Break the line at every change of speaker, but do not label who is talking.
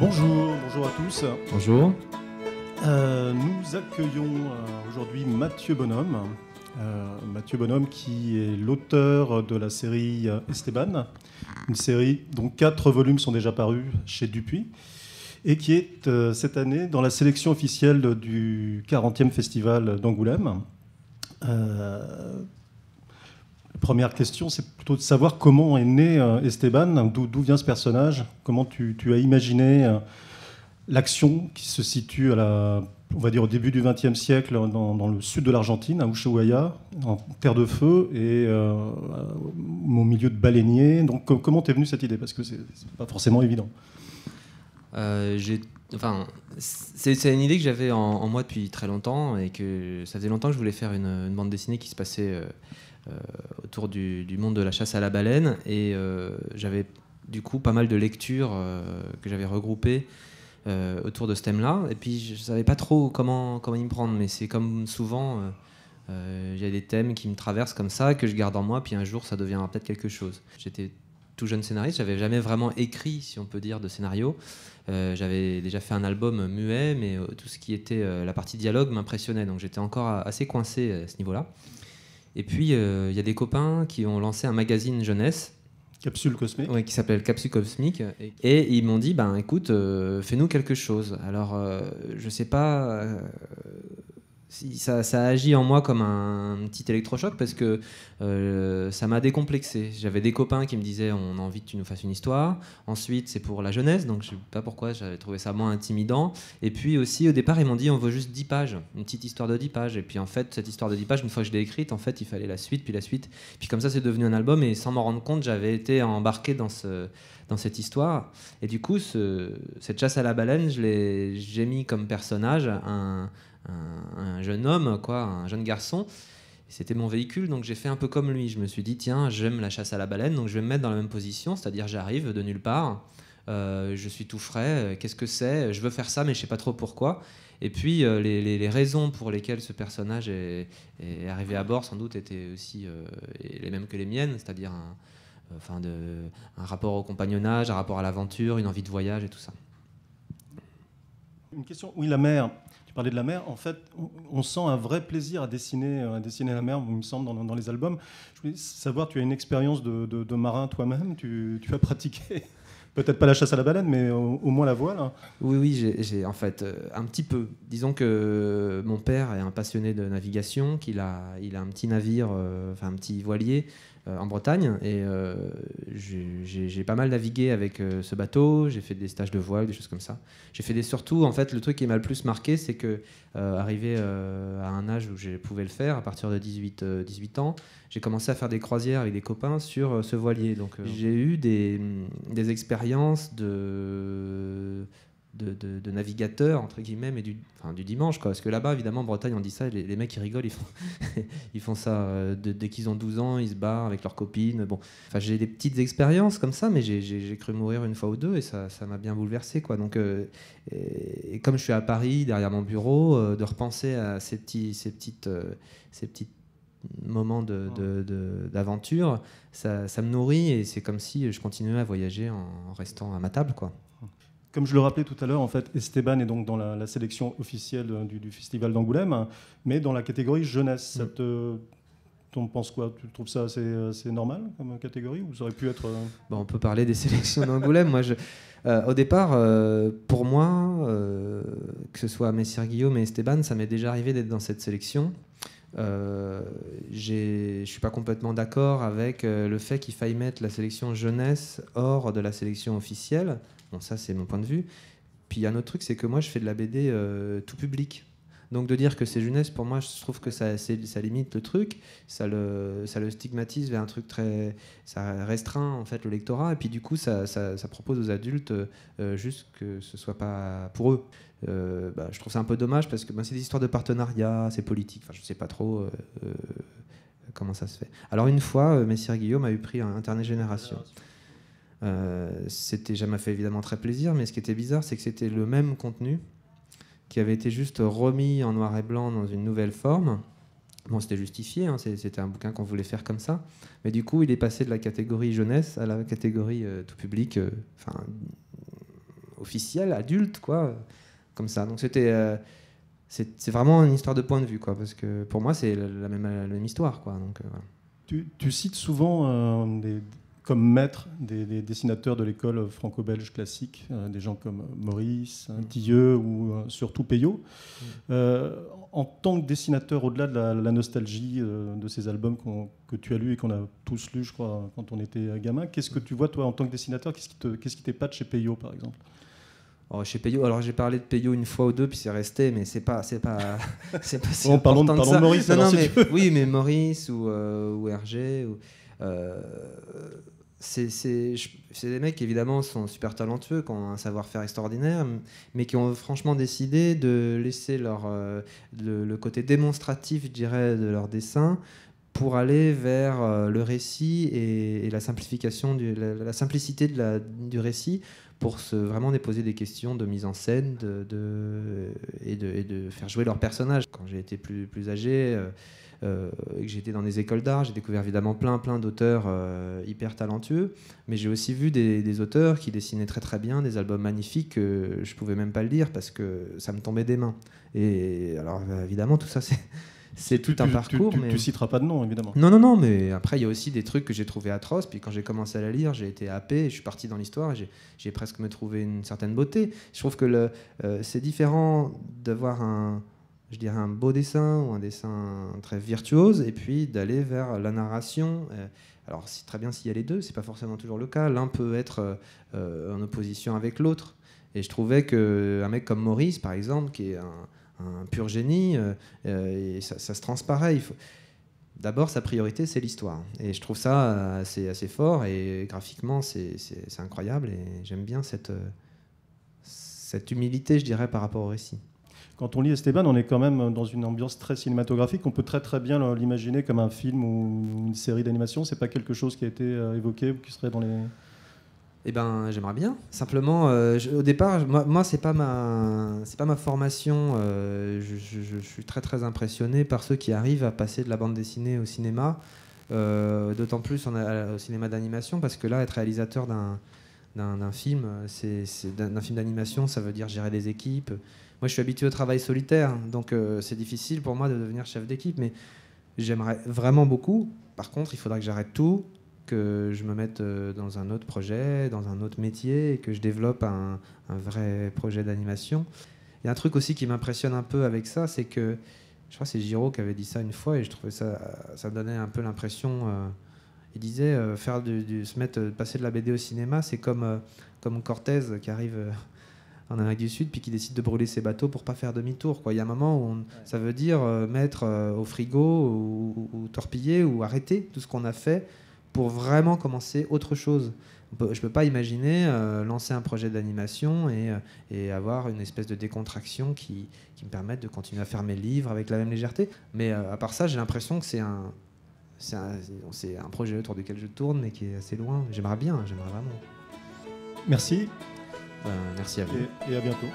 Bonjour à tous.
Bonjour.
Nous accueillons aujourd'hui Mathieu Bonhomme. Mathieu Bonhomme qui est l'auteur de la série Esteban, une série dont 4 volumes sont déjà parus chez Dupuis et qui est cette année dans la sélection officielle du 40e Festival d'Angoulême. Première question, c'est plutôt de savoir comment est né Esteban, d'où vient ce personnage, comment tu as imaginé l'action qui se situe on va dire au début du XXe siècle dans le sud de l'Argentine, à Ushuaia, en terre de feu et au milieu de baleiniers. Donc comment t'es venue cette idée? Parce que c'est pas forcément évident.
C'est une idée que j'avais en moi depuis très longtemps et que ça faisait longtemps que je voulais faire une bande dessinée qui se passait autour du monde de la chasse à la baleine, et j'avais du coup pas mal de lectures que j'avais regroupées autour de ce thème-là, et puis je savais pas trop comment y me prendre, mais c'est comme souvent, il y a des thèmes qui me traversent comme ça, que je garde en moi, puis un jour ça deviendra peut-être quelque chose. J'étais tout jeune scénariste, j'avais jamais vraiment écrit, si on peut dire, de scénario. J'avais déjà fait un album muet, mais tout ce qui était la partie dialogue m'impressionnait, donc j'étais encore assez coincé à ce niveau-là. Et puis il y a des copains qui ont lancé un magazine jeunesse,
Capsule Cosmique.
Oui, qui s'appelle Capsule Cosmique, et ils m'ont dit écoute, fais-nous quelque chose. Alors je sais pas si ça agit en moi comme un petit électrochoc, parce que ça m'a décomplexé. J'avais des copains qui me disaient on a envie que tu nous fasses une histoire. Ensuite c'est pour la jeunesse, donc je sais pas pourquoi j'avais trouvé ça moins intimidant. Et puis aussi au départ ils m'ont dit on veut juste 10 pages, une petite histoire de 10 pages. Et puis en fait cette histoire de 10 pages, une fois que je l'ai écrite, en fait il fallait la suite, puis la suite. Puis comme ça c'est devenu un album, et sans m'en rendre compte j'avais été embarqué dans cette histoire. Et du coup cette chasse à la baleine, j'ai mis comme personnage un jeune homme, un jeune garçon. C'était mon véhicule, donc j'ai fait un peu comme lui. Je me suis dit, tiens, j'aime la chasse à la baleine, donc je vais me mettre dans la même position, c'est-à-dire j'arrive de nulle part, je suis tout frais, qu'est-ce que c'est? Je veux faire ça, mais je sais pas trop pourquoi. Et puis les raisons pour lesquelles ce personnage est arrivé à bord, sans doute, étaient aussi les mêmes que les miennes, c'est-à-dire un rapport au compagnonnage, un rapport à l'aventure, une envie de voyage et tout ça.
Une question, oui, la mer. Tu parlais de la mer. En fait, on sent un vrai plaisir à dessiner la mer, il me semble, dans les albums. Je voulais savoir, tu as une expérience de marin toi-même, tu as pratiqué, peut-être pas la chasse à la baleine, mais au moins la voile.
Oui, j'ai en fait un petit peu. Disons que mon père est un passionné de navigation, qu'il a un petit navire, un petit voilier en Bretagne, et j'ai pas mal navigué avec ce bateau. J'ai fait des stages de voile, des choses comme ça. J'ai fait surtout, en fait, le truc qui m'a le plus marqué, c'est que arrivé à un âge où je pouvais le faire, à partir de 18 ans, j'ai commencé à faire des croisières avec des copains sur ce voilier. Donc j'ai eu des expériences de navigateur, entre guillemets, mais du dimanche, quoi. Parce que là-bas, évidemment, en Bretagne, on dit ça, les mecs, ils rigolent, ils font ça dès qu'ils ont 12 ans, ils se barrent avec leurs copines. Bon, j'ai des petites expériences comme ça, mais j'ai cru mourir une fois ou deux, et ça m'a bien bouleversé, quoi. Donc, et comme je suis à Paris, derrière mon bureau, de repenser à ces petits moments d'aventure, ça me nourrit, et c'est comme si je continuais à voyager en restant à ma table, quoi.
Comme je le rappelais tout à l'heure, en fait, Esteban est donc dans la sélection officielle du Festival d'Angoulême, mais dans la catégorie jeunesse. T'en penses quoi? Tu trouves ça assez normal comme catégorie, ou ça aurait pu être...
On peut parler des sélections d'Angoulême. Moi, au départ, pour moi, que ce soit Messire Guillaume et Esteban, ça m'est déjà arrivé d'être dans cette sélection. Je suis pas complètement d'accord avec le fait qu'il faille mettre la sélection jeunesse hors de la sélection officielle. Bon, ça, c'est mon point de vue. Puis il y a un autre truc, c'est que moi, je fais de la BD tout public. Donc de dire que c'est jeunesse, pour moi, je trouve que ça limite le truc, ça le stigmatise vers un truc très... Ça restreint, en fait, le lectorat, et puis du coup, ça propose aux adultes juste que ce soit pas pour eux. Je trouve ça un peu dommage, parce que c'est des histoires de partenariat, c'est politique, je sais pas trop comment ça se fait. Alors une fois, Messire Guillaume a eu pris un Internet Génération. Ça m'a fait évidemment très plaisir, mais ce qui était bizarre, c'est que c'était le même contenu qui avait été juste remis en noir et blanc dans une nouvelle forme. Bon, c'était justifié, c'était un bouquin qu'on voulait faire comme ça, mais du coup il est passé de la catégorie jeunesse à la catégorie tout public, officielle, adulte, quoi, comme ça. Donc c'est vraiment une histoire de point de vue, quoi, parce que pour moi, c'est la même histoire, quoi. Donc, voilà.
Tu cites souvent comme maître des dessinateurs de l'école franco-belge classique, des gens comme Maurice, Tilleux ou surtout Peyo. En tant que dessinateur, au-delà de la nostalgie de ces albums que tu as lus et qu'on a tous lus, je crois, quand on était gamin, qu'est-ce que tu vois, toi, en tant que dessinateur? Qu'est-ce qui t'épate chez Peyo, par exemple?
Oh, chez Peyo, alors j'ai parlé de Peyo une fois ou deux, puis c'est resté, mais c'est pas si
bon, parlons
important que
de
ça.
Maurice.
Non,
alors,
non,
si
mais,
tu veux.
oui, mais Maurice ou Hergé. C'est des mecs qui évidemment sont super talentueux, qui ont un savoir-faire extraordinaire, mais qui ont franchement décidé de laisser le côté démonstratif, je dirais, de leur dessin pour aller vers le récit et la simplification, la simplicité du récit, pour vraiment déposer des questions de mise en scène et de faire jouer leurs personnages. Quand j'ai été plus âgé, et que j'étais dans des écoles d'art, j'ai découvert évidemment plein d'auteurs hyper talentueux, mais j'ai aussi vu des auteurs qui dessinaient très bien, des albums magnifiques que je pouvais même pas le lire parce que ça me tombait des mains. Et alors évidemment tout ça c'est tout un parcours.
Tu citeras pas de nom, évidemment.
Non, mais après il y a aussi des trucs que j'ai trouvé atroces, puis quand j'ai commencé à la lire, j'ai été happé, je suis parti dans l'histoire, j'ai presque me trouvé une certaine beauté. Je trouve que c'est différent d'avoir un beau dessin ou un dessin très virtuose, et puis d'aller vers la narration. Alors, c'est très bien s'il y a les deux, c'est pas forcément toujours le cas. L'un peut être en opposition avec l'autre. Et je trouvais qu'un mec comme Maurice, par exemple, qui est un pur génie, et ça se transparaît. D'abord, sa priorité, c'est l'histoire. Et je trouve ça assez fort, et graphiquement, c'est incroyable, et j'aime bien cette humilité, je dirais, par rapport au récit.
Quand on lit Esteban, on est quand même dans une ambiance très cinématographique. On peut très bien l'imaginer comme un film ou une série d'animation. C'est pas quelque chose qui a été évoqué ou qui serait dans les...
Eh ben, j'aimerais bien. Simplement, au départ, moi, c'est pas ma formation. Je suis très impressionné par ceux qui arrivent à passer de la bande dessinée au cinéma, d'autant plus au cinéma d'animation, parce que là, être réalisateur d'un film, d'un film d'animation, ça veut dire gérer des équipes. Moi, je suis habitué au travail solitaire, donc c'est difficile pour moi de devenir chef d'équipe, mais j'aimerais vraiment beaucoup. Par contre, il faudra que j'arrête tout, que je me mette dans un autre projet, dans un autre métier, et que je développe un vrai projet d'animation. Il y a un truc aussi qui m'impressionne un peu avec ça, c'est que, je crois que c'est Giraud qui avait dit ça une fois, et je trouvais ça me donnait un peu l'impression... il disait passer de la BD au cinéma, c'est comme Cortés qui arrive en Amérique du Sud puis qui décide de brûler ses bateaux pour pas faire demi-tour, quoi. Il y a un moment où ça veut dire mettre au frigo ou torpiller ou arrêter tout ce qu'on a fait pour vraiment commencer autre chose. Je peux pas imaginer lancer un projet d'animation et avoir une espèce de décontraction qui me permette de continuer à faire mes livres avec la même légèreté. Mais à part ça, j'ai l'impression que c'est un projet autour duquel je tourne, mais qui est assez loin. J'aimerais vraiment.
Merci.
Merci à vous.
Et à bientôt.